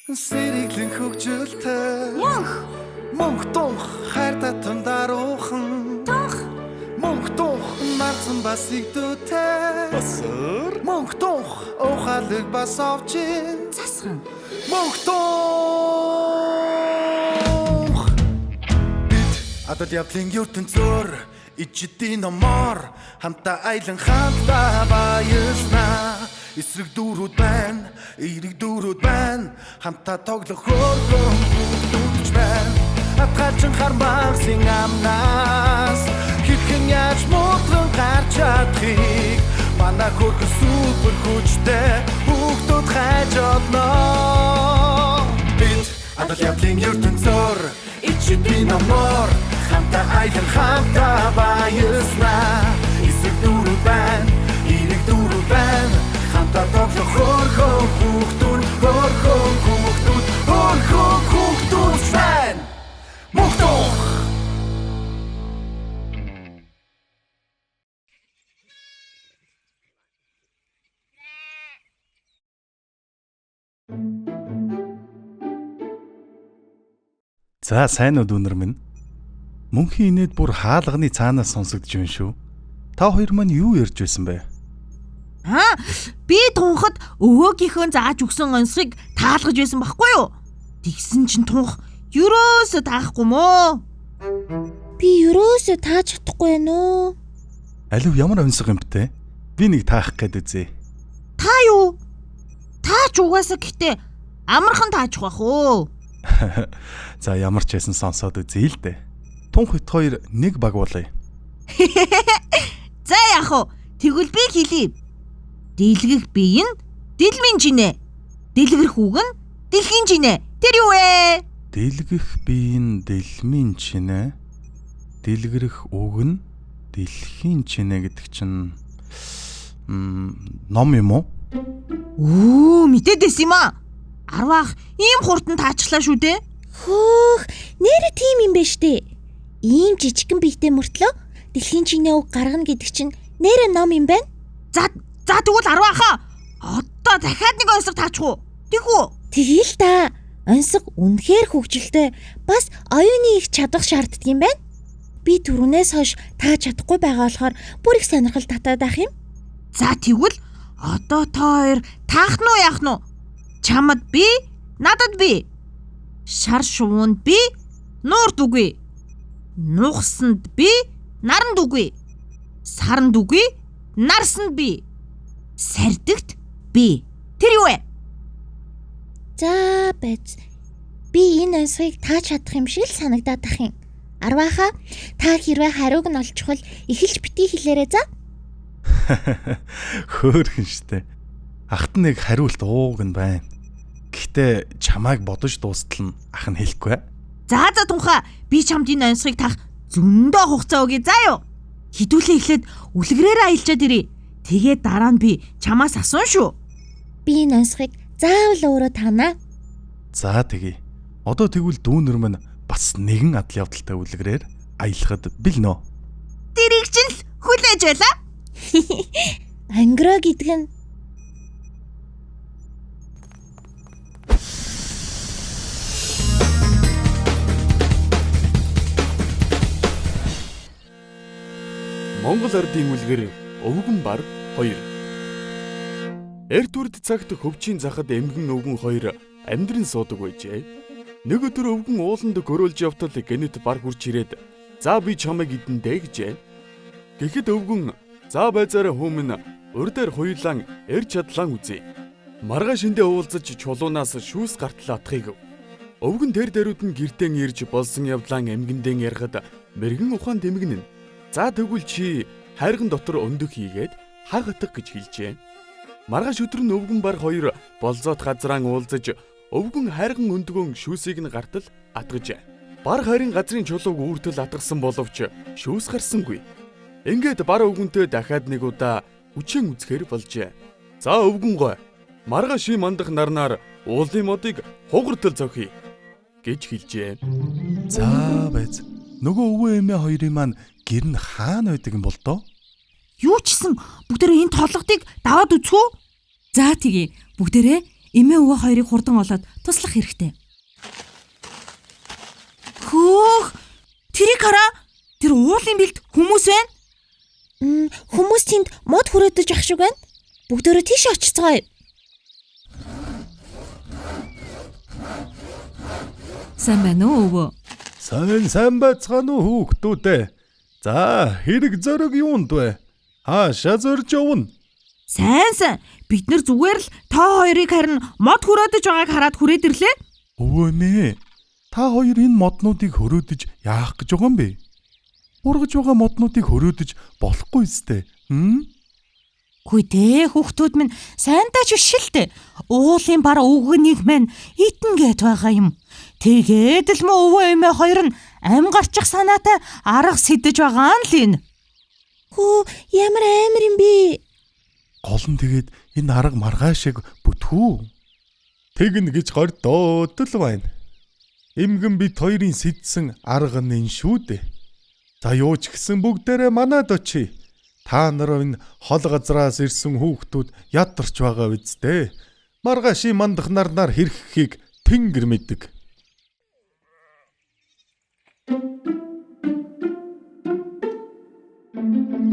Сэриглэн хөгжилтэй Мөнх тунх хайр татам даруухан Мөнх тунх нарцсан бас игдүүтэй Басар Мөнх тунх ухаалаг бас овчин засхан Мөнх тунх Бид адал явдлын ертөнцөөр ичдийн номоор хамтаа айлан хамтаа баярлнаа эсрэг дүүрүүд байна эерэг дүүрүүд байна хамтаа тоглох хөргөн бүгдүүч байна атгалчин хармагсын амнаас хэрхэн яаж муутран гарч чадхыг манай хөргөн супер хүчтэй бүгдүүд хайж олно бид адал явдлын ертөнцөөр ичдийн номоор хамтаа айлан хамтаа баярлнаа эсрэг дүүрүүд байна эерэг дүүрүүд байна хамтаа тоглох хөргөн бүгдүүд байна мохтох За сайн уу дүүнер минь. Мөнхийн инээд бүр хаалганы цаанаас сонсогдож байна шүү. Та хоёр маань юу ярьж байсан бэ? Би тунхад өвөөгийнхөө зааж өгсөн онцгойг таалгаж байсан байхгүй юу? Тэгсэн чинь тунх ерөөсөө таахгүй мөө. Би ерөөсөө тааж чадахгүй байна уу? Алив ямар онцгой юм бэ? Би нэг таах гээд үзье. Та юу? Таач угаасаа гэхдээ амархан тааж бах уу? За ямар ч байсан сонсоод үзье л дээ. Тунх хит хоёр нэг баг болъё. За яах вэ? Тэгвэл би хэлье. Дэлгэх бие нь дэлмийн жинэ. Дэлгэрэх үг нь дэлхийн жинэ. Тэр юу вэ? Дэлгэх бие нь дэлмийн чинэ. Дэлгэрэх үг нь дэлхийн чинэ гэдэг чинь ном юм уу? Мэдээд байсан юм аа. Арваах ийм хурдан таачлаа шүү дээ. Хөөх, нэрэ тийм юм байна штэ. Ийм жижигхэн биетэй мөртлөө дэлхийн чинээ үг гаргана гэдэг чинь нэрэ ном юм байна. За тэгвэл арваахаа одоо дахиад нэг онцгой таачих уу? Тэгвүү? Тэгээл та. Онцгой үнэхээр хөгжилтэй бас оюуны их чадах шаарддаг юм байна. Би түрүүнээс хойш тааж чадахгүй байгаа болохоор бүр их сонирхол татаад байх юм. За тэгвэл одоо та хоёр таах нь уу яах нь уу? Чамд би, надад би. Шар шувуунд би, нуурд үгүй. Нугсанд би, наранд үгүй. Саранд үгүй, нарсанд би. Сардагт би. Тэр юу вэ? За байц. Би энэ онцгойг тааж чадах юм шиг л санагдаад ах юм. Арвааха та хэрвээ хариуг нь олчихвол эхэлж битгий хэлээрэй за. Хөөрхөн штэ. Ахт нэг хариулт ууг нь байна. Гэхдээ чамайг бодож дуустал нь ах нь хэлэхгүй. За тунхаа би чамд энэ онцгойг таах зөндөө хугацаа өгье заа юу. Хідүүлээ эхлээд үлгэрээрээ аялчаад ирье. Тэгээд дараа нь би чамаас асуун шүү. Би энэ онцгойг заавал өөрөө таанаа. За тэгье. Одоо тэгвэл дүүнер минь бас нэгэн адал явдалтай үлгэрээр аялахад бэлнэ. Тэрийг чинь л хүлээж байлаа. Ангро гэдэг нь Монгол ардын үлгэр өвгөн бар 2. Эрт үрд цагт хөвчийн захад эмгэн өвгөн 2 амьдран суудаг байжээ. Нэг өдөр өвгөн ууланд гөрөөлж явтал гэнэт бар хурж ирээд "За би чамайг идэндээ" гэжээ. Гэхэд өвгөн "За байцаараа хүмүн урдээр хуйлаан эрч чадлан үзье. Маргааш эндээ уулзаж чулуунаас шүүс гартал атахыг." Өвгөн тэр дэрүүд нь гэртэн ирж болсон явдлан эмгэндэн ярихад мэрэгэн ухаан тэмгэн нь "За тэгвэл чи хайрган дотор өндөх хийгээд хаг атах" гэж хэлжээ. Маргааш өдөр нь өвгөн бар 2 болзоот газраан уулзаж өвгөн хайрган өндгөн шүүсийг нь гартал атгажээ. Бар хайрын газрын чулууг үүртэл атгасан боловч шүүс гарсангүй. Ингээд бар өвгөнтэй дахиад нэг удаа хүчээр үзэхэр болжээ. "За өвгөн гой, маргааш мандах нарнаар уулын модыг хугартал зохиё" гэж хэлжээ. За байц. Нөгөө өвөө эмээ хоёрын маань гэр нь хаана байдаг юм бол доо? Юу ч гэсэн бүгдээрээ энэ толгодыг даваад үзэх үү? За тэгье. Бүгдээрээ эмээ өвөө хоёрыг хурдан олоод туслах хэрэгтэй. Хөөх! Тэрийг хараа. Тэр уулын бэлд хүмүүс байна. Хүмүүс тэнд мод хүрээдэж ах шиг байна. Бүгдөө тийш очицгоё. Сайн байна уу өвөө? Сайн байцгаана уу хүүхдүүдээ. За, хэрэг зориг юунд вэ? Хаашаа зорж явна? Сайн. Бид нар зүгээр л та хоёрыг харин мод хүрээдэж байгааг хараад хүрээд ирлээ. Өвөө нэ. Та хоёр энэ моднуудыг хөрөөдөж яах гэж байгаа юм бэ? Ургаж байгаа моднуудыг хөрөөдөж болохгүй үстэй. Хүй дээ хүүхдүүд минь сайнтай ч биш л дээ. Уулын бар өвгөнийг маань итэн гээд байгаа юм. Тэгээд л мө өвөө эмээ хоёр нь ам гарчих санаатай арга сэдэж байгаа нь л энэ. Хөө ямар амар юм бэ? Гол нь тэгээд энэ арга маргаа шиг бүтгүү. Тэгнэ гэж гордоод л байна. Эмгэн бит хоёрын сэдсэн арга нь энэ шүү дээ. За юу ч гэсэн бүгдээрээ манад очие. Та нар энэ хол газраас ирсэн хүүхдүүд ядарч байгаа үсттэй. Маргааши мандах нарнаар хэрххийг тэнгэр мэддэг.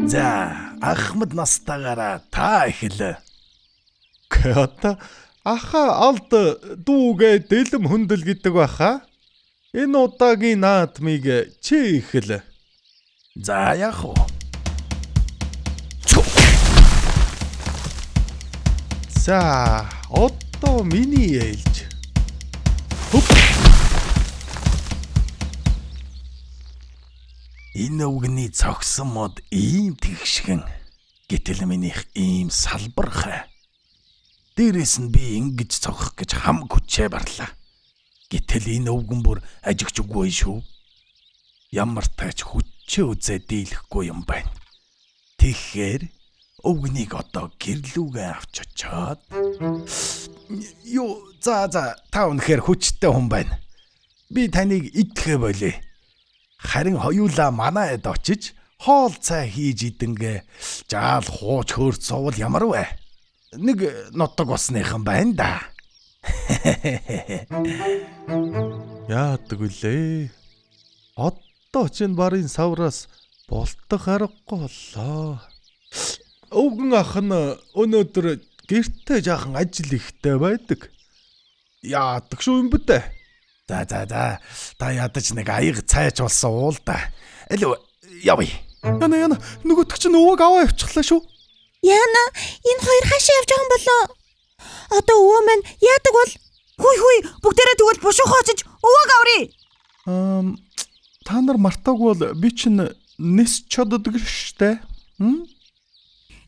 За, Ахмад настаагаараа та эхэл. Ката аха алд дүүгээ дэлм хөндөл гэдэг баха. Энэ удаагийн наадмыг чи эхэл. За яах вэ? За, одоо миний ээлж. Энэ үгний цогсон мод ийм тэгшгэн. Гэтэл минийх ийм салбархай. Дээрээс нь би ингэж цогох гэж хам хүчээ барлаа. Гэтэл энэ өвгөн бүр ажигч үгүй шүү. Ямар тач хүчээ үзээ дийлэхгүй юм байна. Тэгэхээр өвгнийг одоо гэрлүүгээ авч очоод юу за та үнэхээр хүчтэй хүн байна. Би таныг идэхэ болъё. Харин хоёулаа манайд очиж хоол цай хийж идэнгээ жаал хууч хөрц сувал ямар вэ? Нэг нутаг усныхан байна да. Яадаг үлээ. Одоо ч энэ барын савраас болтох аргагүй боллоо. Өвгөн ах нь өнөөдөр гэртээ жаахан ажил ихтэй байдаг. Яадаг шүү юм бэ? За та ядаж нэг аяг цайж болсон уул да. Элүү явъя. Яна нөгөөтг чинь өвөг аваа явчихлаа шүү. Яна энэ хоёр хаашаа явж байгаа юм болоо? Одоо өвөө маань яадаг бол? Хүй бүгдээрээ тэгвэл бушуухаа очиж өвөг аврий. Та нар мартаагүй бол би чинь нэс чаддаг штэ.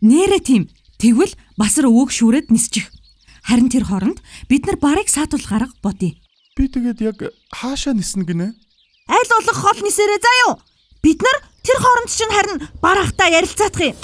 Нэрэ тийм. Тэгвэл басар өвөг шүүрээд нисчих. Харин тэр хооронд бид нар барыг саатуулах арга бодъё. Би тэгээд яг хаашаа ниснэ гинэ? Аль болох хол нисээрээ заа юу. Бид нар тэр хооронд чинь харин бар ахтаа ярилцаадах юм.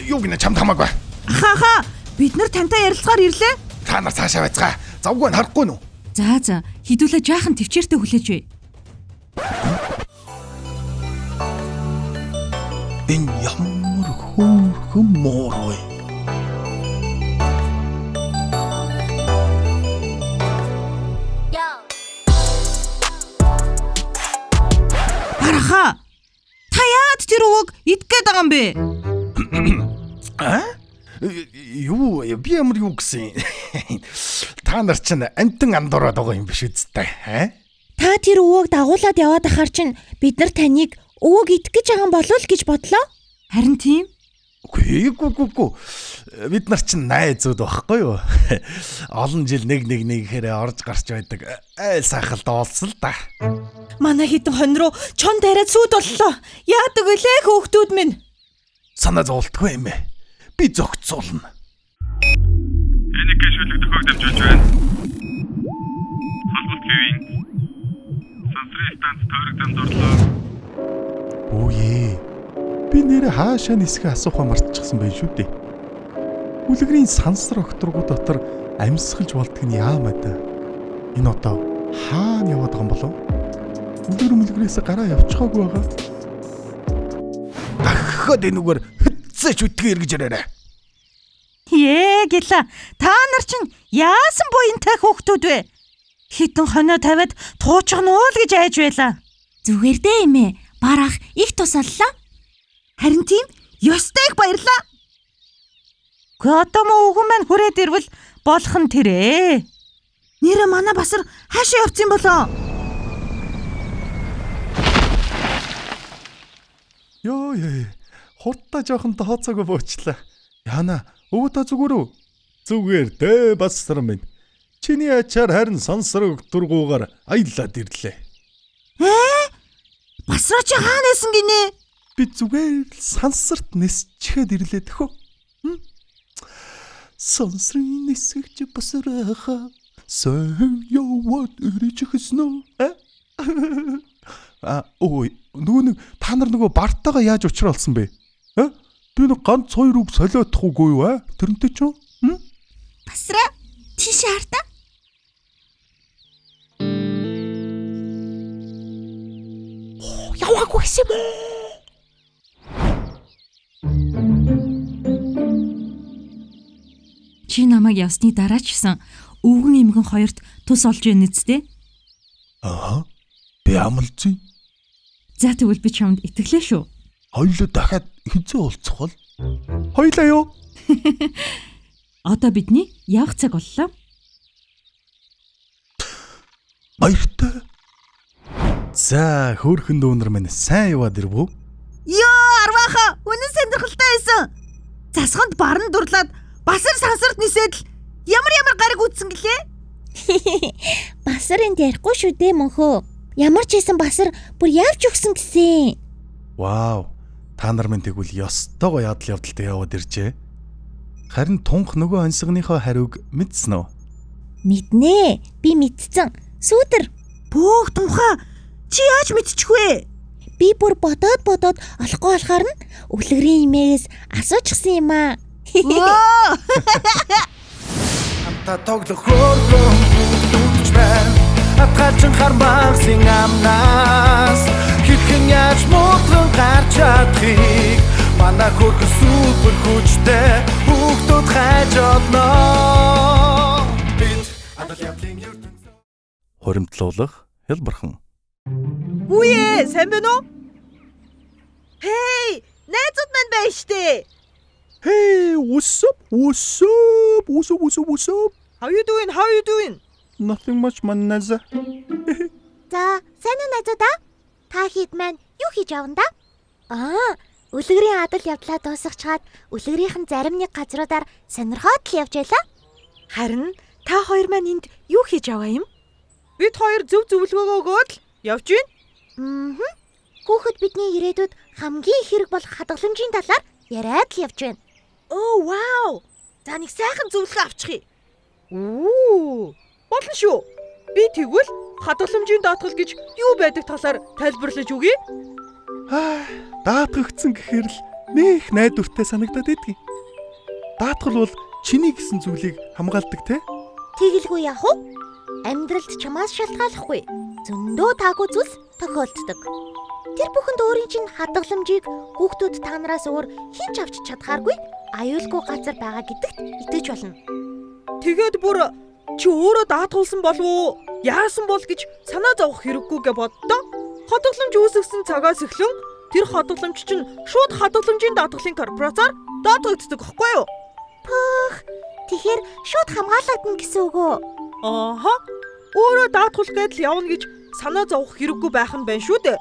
Юу гинэ чамд хамаагүй. Хаа бид нар тантай ярилцахаар ирлээ. Та нар цаашаа байцгаа. Завгүй нь харахгүй нү? За хідүүлээ жаахан төвчээртэй хүлээж бай. Энэ ямар хөөрхөн муур вэ? Бараха. Та яад тэр өвөг идгээд байгаа юм бэ? Юу би ямар юу гэсэн. Та нар чинь амтан андуураад байгаа юм биш үсттэй. Та тэр өвөөг дагуулад яваад ахаар чинь бид нар таныг өвөөг идэх гэж байгаа юм болов л гэж бодлоо. Харин тийм. Үгүй. Бид нар чинь найзууд байхгүй юу? Олон жил нэгэхээр орж гарч байдаг. Айл сайхалд олсон л да. Манай хитэн хон руу чон тариад сүд боллоо. Яадаг вүлээ хөөхтүүд минь? Санаа зовлтгүй юм ээ. Би зөгцүүлнэ. Энийг шүлэг төхөөг дамжуулж байна. Холболт хэвийн сансрын станц тойрогданд орлоо. Үе. Би нэрээ хаашаа нисгээ асуухаа мартчихсан байх шүү дээ. Үлгэрийн сансар окторгуу дотор амьсгалж болдг нь яамаа да. Энэ одоо хаана яваад байгаа юм болов? Үлгэрээс гараа явчихаагүй байгаа. Дахиад энэгээр хэцээч үтгээ эргэж яраарай. Гила. Та нар чинь яасан буянтай хүүхдүүд вэ? Хитэн хоноо тавиад туучгана уу л гэж айж байлаа. Зүгээр дээ эмээ. Барах их тусаллаа. Харин тийм ёстой их баярлаа. Готом өвгөн маань хүрээд ирвэл болох нь тэрэ. Нэрэ манай басар хаашаа явц юм болоо? Йоо. Хурдтай жоохон тооцоогоо буучлаа. Яна, өвөө та зүгээр үү? Зүгээр дээ басар минь. Чиний ачаар харин сансар өктөргуугаар аялаад ирлээ. Басраа чи хаана исэн гинэ? Би зүгээр л сансарт нисчихэд ирлээ тэхөө. Сансрын нисгэж басрааха сэн яваад ирж хэснэ. Ой, нөгөө та нар нөгөө бартаага яаж уулзсан бэ? Би нэг ганц хоёр үг солиотохгүй юу аа? Тэрнтэй ч юм? Басраа тийш хартаа. Яваагүй гэсэн юм уу? Чи намайг явсны дараа ч гэсэн өвгөн эмгэн хоёрт тус олж байна үсттэй. Аа. Би амлцъя. За тэгвэл би чамд итгэлээ шүү. Хоёулаа дахиад хизээ уулзах бол. Хоёулаа юу? Одоо бидний явах цаг боллоо. Баяртай. За, хөөрхөн дүүнэр минь сайн яваад ирвүү? Ёо, арвааха, үнэн сонирхолтой байсан. Засганд баран дурлаад басар сансарт нисээд л ямар гариг үтсэн гэлээ? Басар энд ярихгүй шүү дээ мөнхөө. Ямар ч хийсэн басар бүр явж өгсөн гэсэн. Вау. Та нар минь тэгвэл ёстойгоо ядал явдалтай яваад иржээ. Харин тунх нөгөө ансигныхоо хариуг мэдсэн үү? Мэднэ. Би мэдсэн. Сүүдэр. Бөөх тунхаа. Чи яаж мэдчихвэ? Би бүр бодоод олохгүй болохоор нь үлгэрийн имээс асуучихсан юм аа. Хамтаа тоглох хөргөн бүгдч байна. Атгалчин хармагсын амнаас хэрхэн яаж муутран гарч чадхыг манай хөргөн супер хүчтэй бүгдүүд хайж олно. Бид адал явдлын ертөнцийн Хуримтлуулах хэлбэрхэн. Үе, сайн байна уу? Hey, найзууд маань байна штэ. Hey, what's up? How you doing? Nothing much, манназа. За, сайн уу найзуудаа? Та хэд маань юу хийж явна да? Үлгэрийн адал явдлаа дуусгачаад үлгэрийнхэн зарим нэг газруудаар сонирхоод л явж байлаа. Харин та хоёр маань энд юу хийж яваа юм? Бид хоёр зөв зөвлөгөө өгөөд л явж байна. Хүүхэд бидний ирээдүйд хамгийн их хэрэг болох хадгаламжийн талаар яриад л явж байна. Оо, вау. За нэг сайхан зөвлөгөө авчихъя. Болно шүү. Би тэгвэл хадгаламжийн даатгал гэж юу байдаг талаар тайлбарлаж өгье. Даатгагдсан гэхээр л нэх найдвартай санагдаад байдгийг. Даатгал бол чиний гэсэн зүйлийг хамгаалдаг те? Тэгэлгүй яах вэ? Амьдралд чамаас шалтгааллахгүй зөндөө таагүй зүйлс тохиолддог. Тэр бүхэнд өөрийн чинь хадгаламжийг хүүхдүүд та нараас өөр хинч авч чадхааргүй аюулгүй газар байгаа гэдэгт итгэж болно. Тэгээд бүр чи өөрөө даатгуулсан болов уу? Яасан бол гэж санаа зовох хэрэггүй гэж боддоо. Хадгаламж үүсгэсэн цагаас эхлэн тэр хадгаламж чинь шууд хадгаламжийн даатгалын корпорацаар даатгагддаг байхгүй юу? Тэгэхээр шууд хамгаалагдана гэсэн үг үү? Ааха. Өөрөө даатгуулах гэдэл явна гэж санаа зовох хэрэггүй байх нь байна шүү дээ.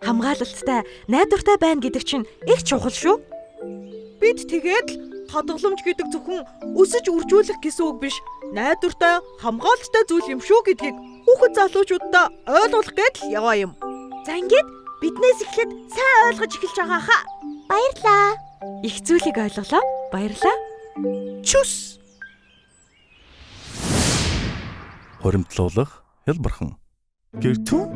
Хамгаалалттай, найдвартай байна гэдэг чинь их чухал шүү. Бид тэгээд л хадгаламж гэдэг зөвхөн өсөж үржүүлэх гэсэн үг биш, найдвартай, хамгаалалттай зүйл юм шүү гэдгийг хүүхэд залуучуудаа ойлгуулах гэдэл яваа юм. За ингээд биднээс эхлээд сайн ойлгож эхэлж байгаа хаа. Баярлаа. Их зүйлийг ойлголоо. Баярлаа. Хуримтлуулах хэлбэрхэн. Гэртүүн.